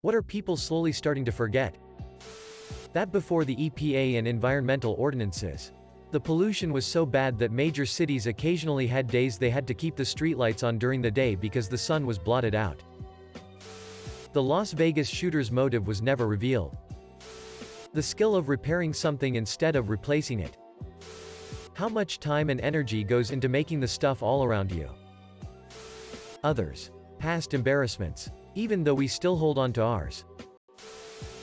What are people slowly starting to forget? That before the EPA and environmental ordinances, the pollution was so bad that major cities occasionally had days they had to keep the streetlights on during the day because the sun was blotted out. The Las Vegas shooter's motive was never revealed. The skill of repairing something instead of replacing it. How much time and energy goes into making the stuff all around you? Others. Past embarrassments. Even though we still hold on to ours.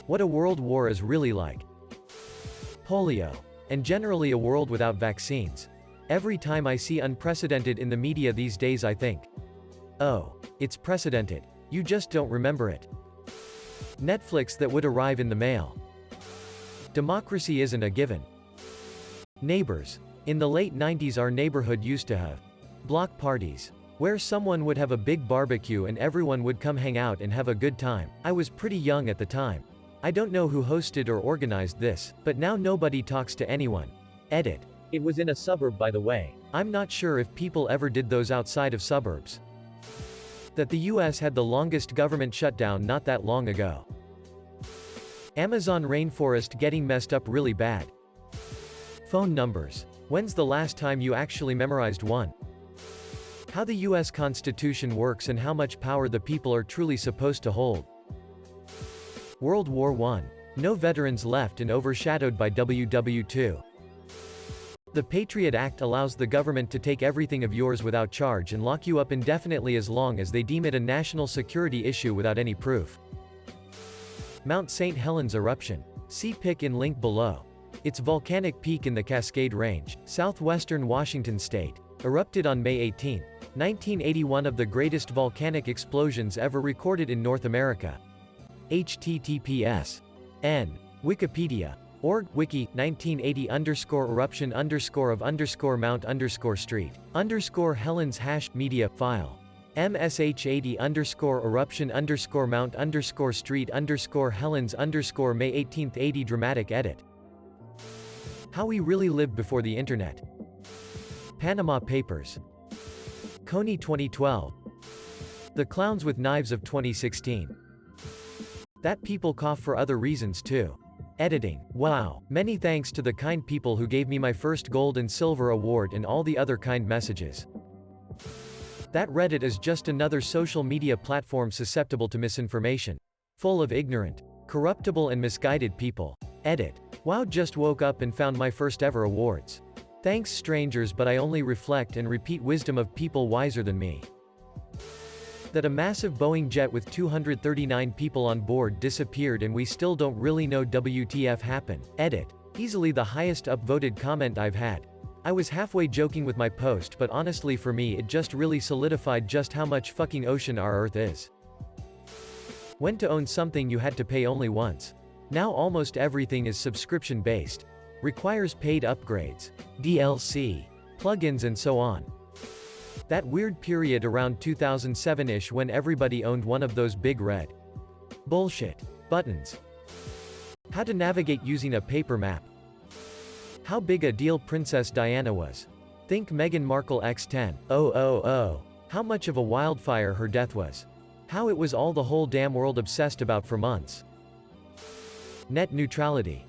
What a world war is really like. Polio. And generally a world without vaccines. Every time I see unprecedented in the media these days I think, oh, it's precedented. You just don't remember it. Netflix that would arrive in the mail. Democracy isn't a given. Neighbors. In the late 90s our neighborhood used to have block parties, where someone would have a big barbecue and everyone would come hang out and have a good time. I was pretty young at the time. I don't know who hosted or organized this, but now nobody talks to anyone. Edit. It was in a suburb by the way. I'm not sure if people ever did those outside of suburbs. That the US had the longest government shutdown not that long ago. Amazon rainforest getting messed up really bad. Phone numbers. When's the last time you actually memorized one? How the US Constitution works and how much power the people are truly supposed to hold. World War I. No veterans left and overshadowed by WW II. The Patriot Act allows the government to take everything of yours without charge and lock you up indefinitely as long as they deem it a national security issue without any proof. Mount St. Helens eruption. See pic in link below. Its volcanic peak in the Cascade Range, southwestern Washington state, erupted on May 18, 1981, of the greatest volcanic explosions ever recorded in North America. https n. Wikipedia.org wiki 1980 eruption of Mount Street Helens media file msh80 eruption Mount Street Helens May 18 80 dramatic edit. How we really lived before the internet. Panama Papers. Coney 2012. The Clowns with Knives of 2016. That people cough for other reasons too. Editing. Wow. Many thanks to the kind people who gave me my first gold and silver award and all the other kind messages. That Reddit is just another social media platform susceptible to misinformation. Full of ignorant, corruptible and misguided people. Edit. Wow, just woke up and found my first ever awards. Thanks strangers, but I only reflect and repeat wisdom of people wiser than me. That a massive Boeing jet with 239 people on board disappeared and we still don't really know WTF happened. Edit. Easily the highest upvoted comment I've had. I was halfway joking with my post, but honestly for me it just really solidified just how much fucking ocean our Earth is. When to own something you had to pay only once. Now almost everything is subscription based. Requires paid upgrades, DLC, plugins and so on. That weird period around 2007-ish when everybody owned one of those big red bullshit buttons. How to navigate using a paper map. How big a deal Princess Diana was. Think Meghan Markle x10. How much of a wildfire her death was. How it was all the whole damn world obsessed about for months. Net neutrality.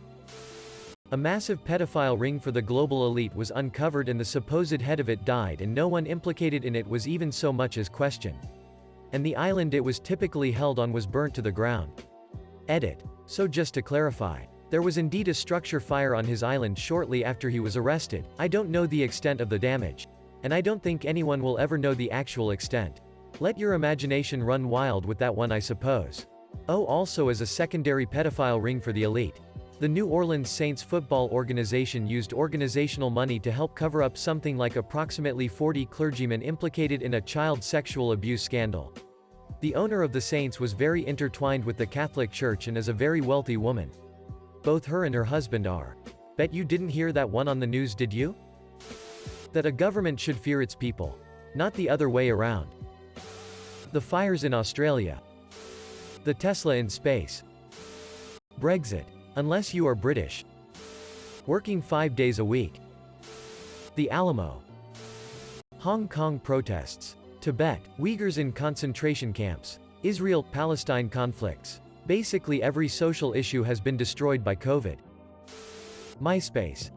A massive pedophile ring for the global elite was uncovered and the supposed head of it died and no one implicated in it was even so much as questioned. And the island it was typically held on was burnt to the ground. Edit. So just to clarify, there was indeed a structure fire on his island shortly after he was arrested. I don't know the extent of the damage. And I don't think anyone will ever know the actual extent. Let your imagination run wild with that one, I suppose. Oh, also as a secondary pedophile ring for the elite. The New Orleans Saints football organization used organizational money to help cover up something like approximately 40 clergymen implicated in a child sexual abuse scandal. The owner of the Saints was very intertwined with the Catholic Church and is a very wealthy woman. Both her and her husband are. Bet you didn't hear that one on the news, did you? That a government should fear its people. Not the other way around. The fires in Australia. The Tesla in space. Brexit. Unless you are British. Working 5 days a week. The Alamo. Hong Kong protests. Tibet. Uyghurs in concentration camps. Israel-Palestine conflicts. Basically every social issue has been destroyed by COVID. MySpace.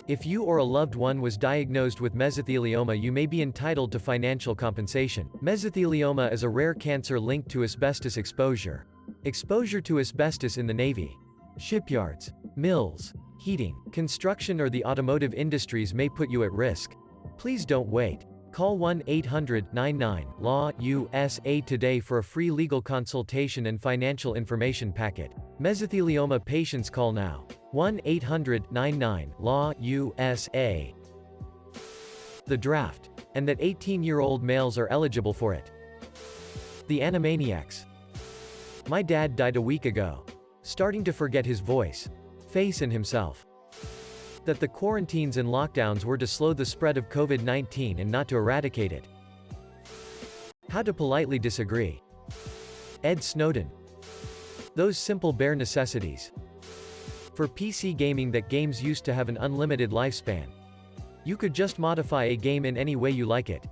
If you or a loved one was diagnosed with mesothelioma, you may be entitled to financial compensation. Mesothelioma is a rare cancer linked to asbestos exposure. Exposure to asbestos in the Navy, shipyards, mills, heating, construction or the automotive industries may put you at risk. Please don't wait. Call 1-800-99-LAW-USA today for a free legal consultation and financial information packet. Mesothelioma patients call now. 1-800-99-LAW-USA. The draft. And that 18-year-old males are eligible for it. The Animaniacs. My dad died a week ago. Starting to forget his voice, face and himself. That the quarantines and lockdowns were to slow the spread of COVID-19 and not to eradicate it. How to politely disagree. Ed Snowden. Those simple bare necessities. For PC gaming, that games used to have an unlimited lifespan. You could just modify a game in any way you like it.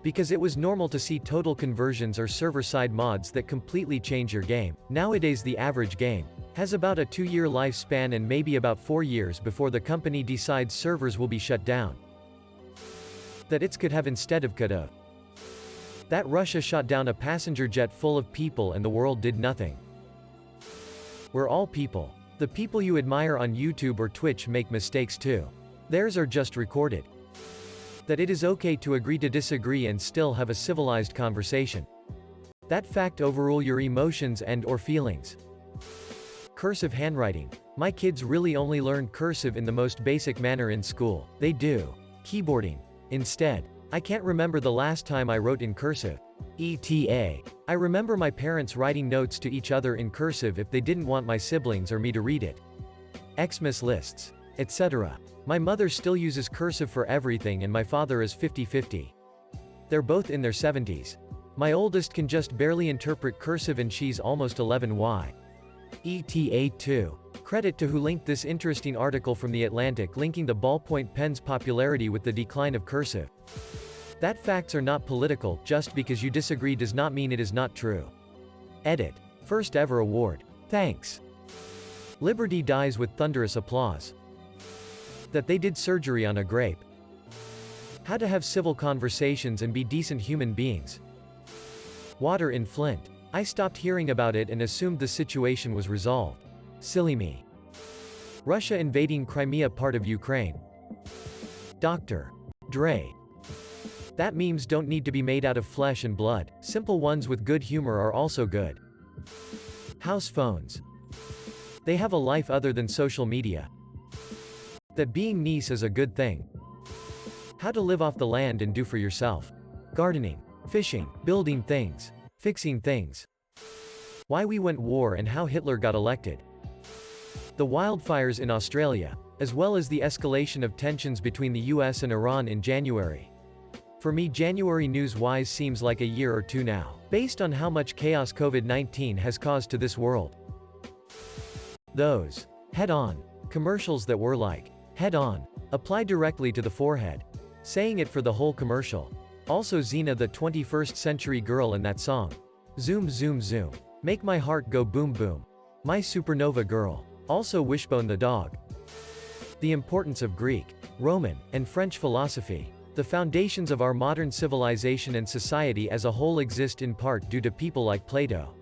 Because it was normal to see total conversions or server-side mods that completely change your game. Nowadays the average game has about a 2-year lifespan and maybe about 4 years before the company decides servers will be shut down. That it's could have instead of could have. That Russia shot down a passenger jet full of people and the world did nothing. We're all people. The people you admire on YouTube or Twitch make mistakes too. Theirs are just recorded. That it is okay to agree to disagree and still have a civilized conversation. That fact overrule your emotions and/or feelings. Cursive handwriting. My kids really only learn cursive in the most basic manner in school. They do keyboarding instead. I can't remember the last time I wrote in cursive. ETA. I remember my parents writing notes to each other in cursive if they didn't want my siblings or me to read it. Xmas lists, etc. My mother still uses cursive for everything and my father is 50-50. They're both in their 70s. My oldest can just barely interpret cursive and she's almost 11Y. ETA 2. Credit to who linked this interesting article from The Atlantic linking the ballpoint pen's popularity with the decline of cursive. That facts are not political, just because you disagree does not mean it is not true. Edit. First ever award. Thanks. Liberty dies with thunderous applause. That they did surgery on a grape. How to have civil conversations and be decent human beings. Water in Flint. I stopped hearing about it and assumed the situation was resolved. Silly me. Russia invading Crimea, part of Ukraine. Dr. Dre. That memes don't need to be made out of flesh and blood. Simple ones with good humor are also good. House phones. They have a life other than social media. That being nice is a good thing. How to live off the land and do for yourself. Gardening, fishing, building things, fixing things. Why we went war and how Hitler got elected. The wildfires in Australia, as well as the escalation of tensions between the US and Iran in January. For me, January news-wise seems like a year or two now, based on how much chaos COVID-19 has caused to this world. Those head-on commercials that were like head-on, apply directly to the forehead, saying it for the whole commercial. Also Xena, the 21st century girl in that song. Zoom zoom zoom, make my heart go boom boom. My supernova girl. Also Wishbone the dog. The importance of Greek, Roman, and French philosophy. The foundations of our modern civilization and society as a whole exist in part due to people like Plato,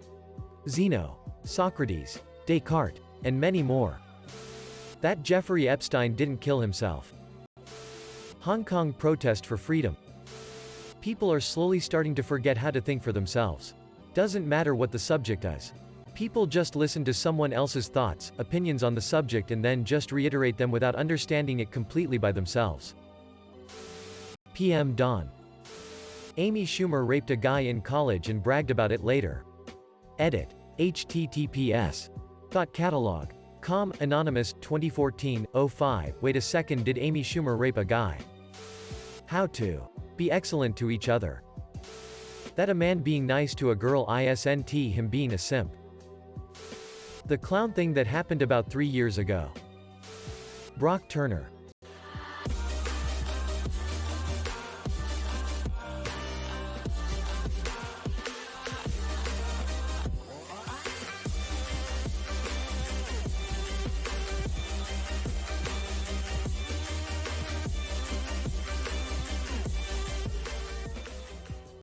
Zeno, Socrates, Descartes, and many more. That Jeffrey Epstein didn't kill himself. Hong Kong protest for freedom. People are slowly starting to forget how to think for themselves. Doesn't matter what the subject is. People just listen to someone else's thoughts, opinions on the subject and then just reiterate them without understanding it completely by themselves. PM Dawn. Amy Schumer raped a guy in college and bragged about it later. Edit. https. Thought catalog. Com. Anonymous 2014-05. Wait a second, did Amy Schumer rape a guy? How to be excellent to each other. That a man being nice to a girl isn't him being a simp. The clown thing that happened about 3 years ago. Brock Turner.